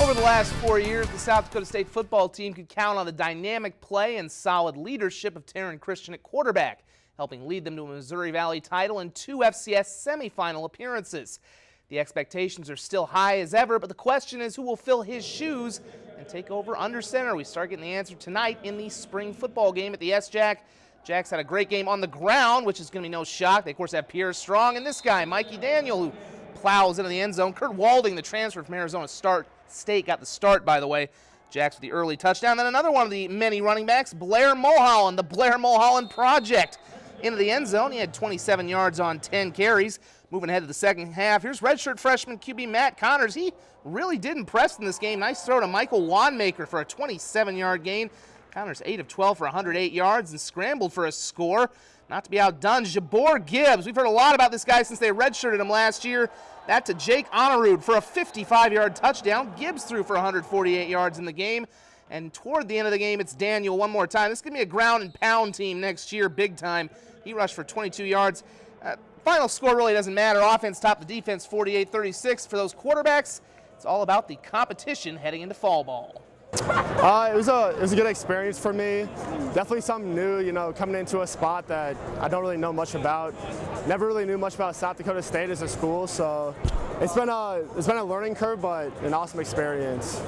Over the last 4 years, the South Dakota State football team could count on the dynamic play and solid leadership of Taryn Christian at quarterback, helping lead them to a Missouri Valley title and 2 FCS semifinal appearances. The expectations are still high as ever, but the question is who will fill his shoes and take over under center. We start getting the answer tonight in the spring football game at the S-Jack. Jacks had a great game on the ground, which is going to be no shock. They, of course, have Pierre Strong and this guy, Mikey Daniel, who plows into the end zone. Kurt Walding, the transfer from Arizona State, got the start, by the way. Jacks with the early touchdown. Then another one of the many running backs, Blair Mulholland, the Blair Mulholland Project, into the end zone. He had 27 yards on 10 carries. Moving ahead to the second half, here's redshirt freshman QB Matt Connors. He really did impress in this game. Nice throw to Michael Wanmaker for a 27-yard gain. Connors 8 of 12 for 108 yards and scrambled for a score. Not to be outdone, Jabor Gibbs. We've heard a lot about this guy since they redshirted him last year. That to Jake Honorud for a 55-yard touchdown. Gibbs threw for 148 yards in the game. And toward the end of the game, it's Daniel one more time. This is going to be a ground and pound team next year, big time. He rushed for 22 yards. Final score really doesn't matter. Offense topped the defense 48-36. For those quarterbacks, it's all about the competition heading into fall ball. It was a good experience for me. Definitely something new, coming into a spot that I don't really know much about. Never really knew much about South Dakota State as a school, so it's been a learning curve, but an awesome experience.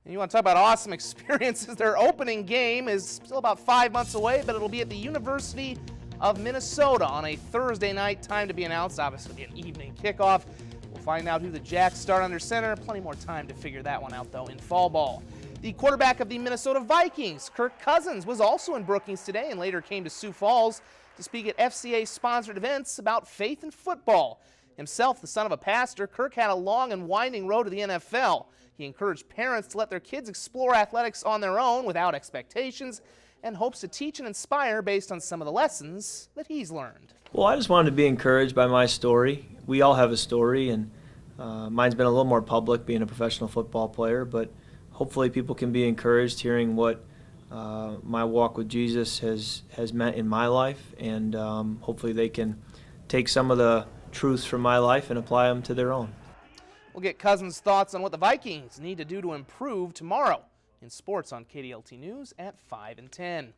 And you want to talk about awesome experiences? Their opening game is still about 5 months away, but it'll be at the University of Minnesota on a Thursday night. Time to be announced. Obviously, an evening kickoff. We'll find out who the Jacks start under center. Plenty more time to figure that one out, though, in fall ball. The quarterback of the Minnesota Vikings, Kirk Cousins, was also in Brookings today and later came to Sioux Falls to speak at FCA-sponsored events about faith and football. Himself, the son of a pastor, Kirk had a long and winding road to the NFL. He encouraged parents to let their kids explore athletics on their own without expectations and hopes to teach and inspire based on some of the lessons that he's learned. Well, I just wanted to be encouraged by my story. We all have a story, and mine's been a little more public being a professional football player, but hopefully people can be encouraged hearing what my walk with Jesus has meant in my life, and hopefully they can take some of the truths from my life and apply them to their own. We'll get Cousins' thoughts on what the Vikings need to do to improve tomorrow in sports on KDLT News at 5 and 10.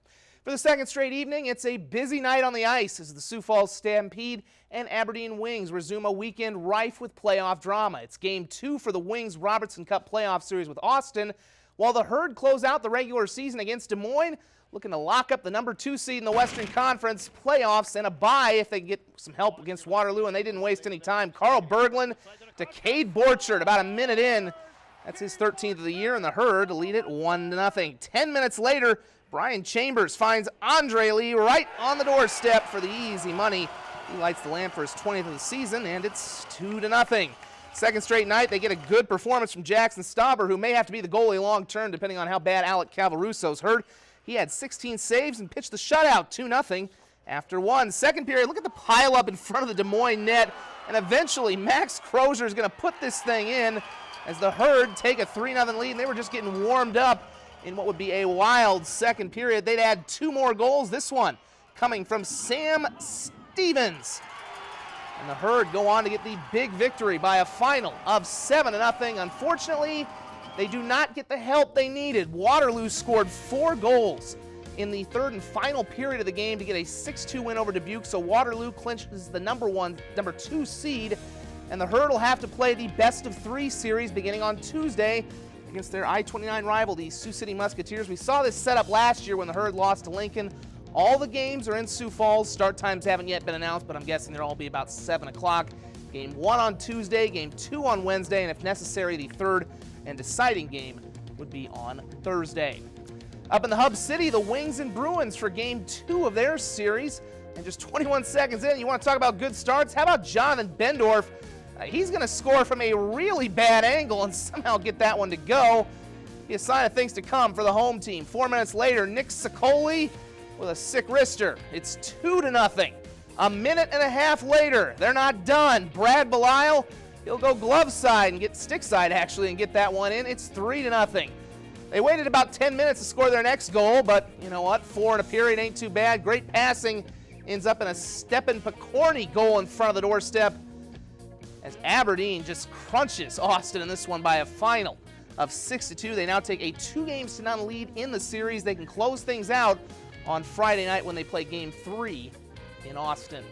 For the second straight evening, it's a busy night on the ice as the Sioux Falls Stampede and Aberdeen Wings resume a weekend rife with playoff drama. It's Game 2 for the Wings Robertson Cup playoff series with Austin, while the Herd close out the regular season against Des Moines, looking to lock up the number 2 seed in the Western Conference playoffs and a bye if they can get some help against Waterloo, and they didn't waste any time. Carl Berglund to Cade Borchard about a minute in. That's his 13th of the year, and the Herd lead it 1-0. 10 minutes later, Brian Chambers finds Andre Lee right on the doorstep for the easy money. He lights the lamp for his 20th of the season, and it's 2-0. Second straight night, they get a good performance from Jackson Stauber, who may have to be the goalie long-term, depending on how bad Alec Cavalruso's hurt. He had 16 saves and pitched the shutout, 2-0 after one. Second period, look at the pileup in front of the Des Moines net, and eventually Max Crozier is going to put this thing in as the Herd take a 3-0 lead, and they were just getting warmed up in what would be a wild second period. They'd add 2 more goals, this one coming from Sam Stevens. And the Herd go on to get the big victory by a final of 7-0. Unfortunately, they do not get the help they needed. Waterloo scored 4 goals in the third and final period of the game to get a 6-2 win over Dubuque, so Waterloo clinches the number 2 seed, and the Herd will have to play the best-of-3 series beginning on Tuesday against their I-29 rival, the Sioux City Musketeers. We saw this set up last year when the Herd lost to Lincoln. All the games are in Sioux Falls. Start times haven't yet been announced, but I'm guessing they'll all be about 7 o'clock. Game 1 on Tuesday, Game 2 on Wednesday, and if necessary, the third and deciding game would be on Thursday. Up in the Hub City, the Wings and Bruins for Game 2 of their series. And just 21 seconds in, you want to talk about good starts? How about Jonathan Bendorf? He's going to score from a really bad angle and somehow get that one to go. Be a sign of things to come for the home team. 4 minutes later, Nick Sicoli with a sick wrister. It's 2-0. A minute and a half later, they're not done. Brad Belisle, he'll go glove side and get stick side actually and get that one in. It's 3-0. They waited about 10 minutes to score their next goal, but you know what? 4 in a period ain't too bad. Great passing ends up in a Stepan Picorni goal in front of the doorstep as Aberdeen just crunches Austin in this one by a final of 6-2. They now take a 2-games-to-none lead in the series. They can close things out on Friday night when they play Game 3 in Austin.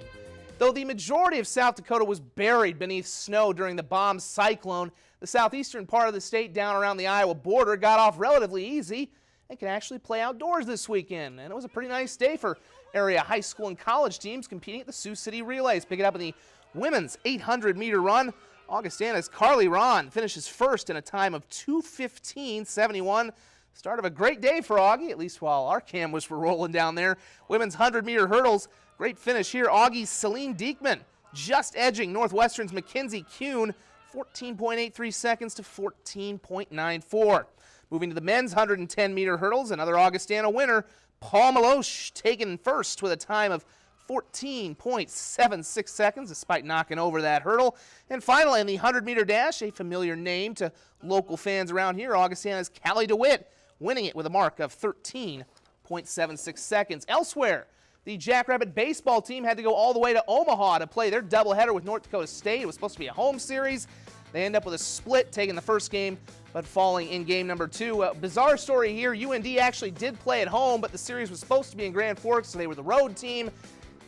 Though the majority of South Dakota was buried beneath snow during the bomb cyclone, the southeastern part of the state down around the Iowa border got off relatively easy and can actually play outdoors this weekend. And it was a pretty nice day for area high school and college teams competing at the Sioux City Relays. Pick it up in the women's 800-meter run. Augustana's Carly Ron finishes first in a time of 2:15.71. Start of a great day for Augie, at least while our cameras were rolling down there. Women's 100-meter hurdles, great finish here. Augie's Celine Diekman just edging Northwestern's Mackenzie Kuhn, 14.83 seconds to 14.94. Moving to the men's 110-meter hurdles, another Augustana winner, Paul Maloche, taken first with a time of 14.76 seconds, despite knocking over that hurdle. And finally, in the 100-meter dash, a familiar name to local fans around here, Augustana's Callie DeWitt, winning it with a mark of 13.76 seconds. Elsewhere, the Jackrabbit baseball team had to go all the way to Omaha to play their doubleheader with North Dakota State. It was supposed to be a home series. They end up with a split, taking the first game, but falling in game number 2. Bizarre story here. UND actually did play at home, but the series was supposed to be in Grand Forks, so they were the road team.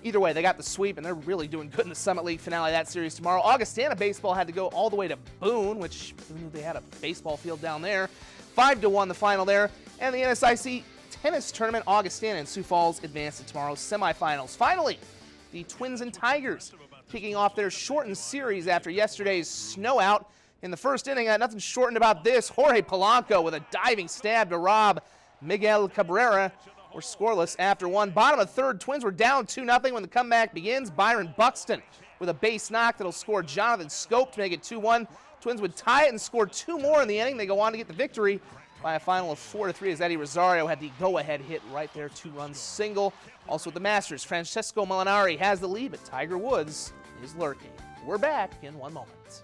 Either way, they got the sweep, and they're really doing good in the Summit League finale of that series tomorrow. Augustana baseball had to go all the way to Boone, which who knew they had a baseball field down there. 5-1 the final there. And the NSIC tennis tournament, Augustana and Sioux Falls advanced to tomorrow's semifinals. Finally, the Twins and Tigers kicking off their shortened series after yesterday's snow out. In the first inning, nothing shortened about this. Jorge Polanco with a diving stab to rob Miguel Cabrera. Were scoreless after one. Bottom of third, Twins were down 2-0 when the comeback begins. Byron Buxton with a base knock that'll score Jonathan Scope to make it 2-1. Twins would tie it and score 2 more in the inning. They go on to get the victory by a final of 4-3 as Eddie Rosario had the go-ahead hit right there, 2-run single. Also at the Masters, Francesco Molinari has the lead, but Tiger Woods is lurking. We're back in 1 moment.